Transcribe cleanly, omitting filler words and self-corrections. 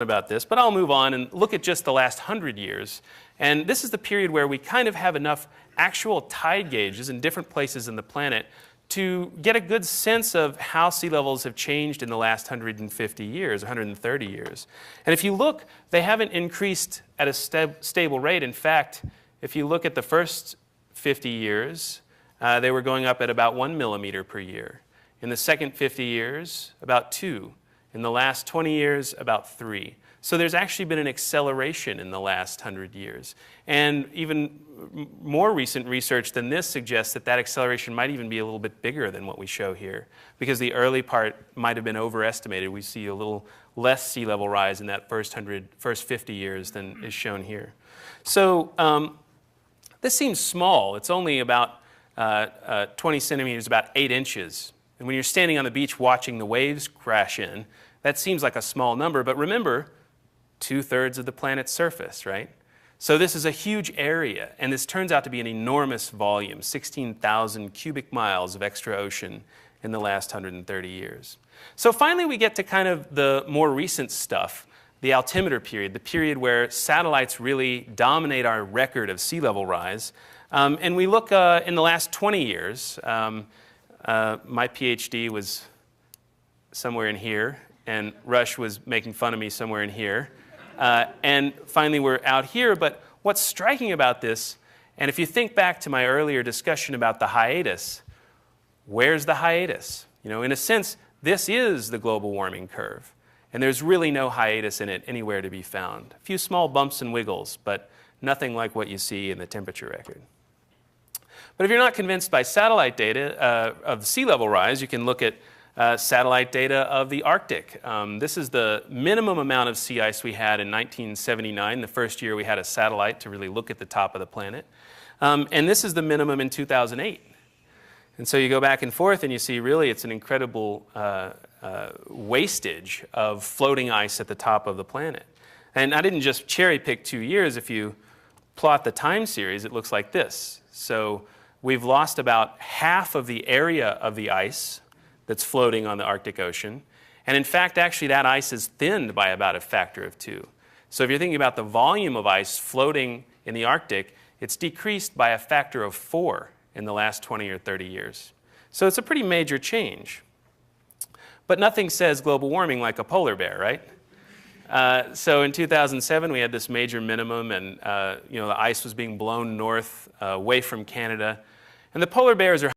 about this, but I'll move on and look at just the last 100 years. And this is the period where we kind of have enough actual tide gauges in different places in the planet to get a good sense of how sea levels have changed in the last 150 years, 130 years. And if you look, they haven't increased at a stable rate. In fact, if you look at the first 50 years, they were going up at about 1 millimeter per year. In the second 50 years, about 2. In the last 20 years, about 3. So there's actually been an acceleration in the last 100 years. And even more recent research than this suggests that that acceleration might even be a little bit bigger than what we show here, because the early part might have been overestimated. We see a little less sea level rise in that first 50 years than is shown here. So this seems small. It's only about 20 centimeters, about 8 inches. And when you're standing on the beach watching the waves crash in, that seems like a small number, but remember, 2/3 of the planet's surface, right? So this is a huge area, and this turns out to be an enormous volume, 16,000 cubic miles of extra ocean in the last 130 years. So finally we get to kind of the more recent stuff, the altimeter period, the period where satellites really dominate our record of sea level rise. And we look in the last 20 years. My PhD was somewhere in here, and Rush was making fun of me somewhere in here. And finally we're out here, but what's striking about this, and if you think back to my earlier discussion about the hiatus, where's the hiatus? You know, in a sense, this is the global warming curve, and there's really no hiatus in it anywhere to be found. A few small bumps and wiggles, but nothing like what you see in the temperature record. But if you're not convinced by satellite data of sea level rise, you can look at satellite data of the Arctic. This is the minimum amount of sea ice we had in 1979, the first year we had a satellite to really look at the top of the planet. And this is the minimum in 2008. And so you go back and forth and you see really it's an incredible wastage of floating ice at the top of the planet. And I didn't just cherry pick 2 years. If you plot the time series, it looks like this. So we've lost about half of the area of the ice that's floating on the Arctic Ocean. And in fact, actually, that ice is thinned by about a factor of 2. So if you're thinking about the volume of ice floating in the Arctic, it's decreased by a factor of 4 in the last 20 or 30 years. So it's a pretty major change. But nothing says global warming like a polar bear, right? So in 2007, we had this major minimum, and the ice was being blown north away from Canada. And the polar bears are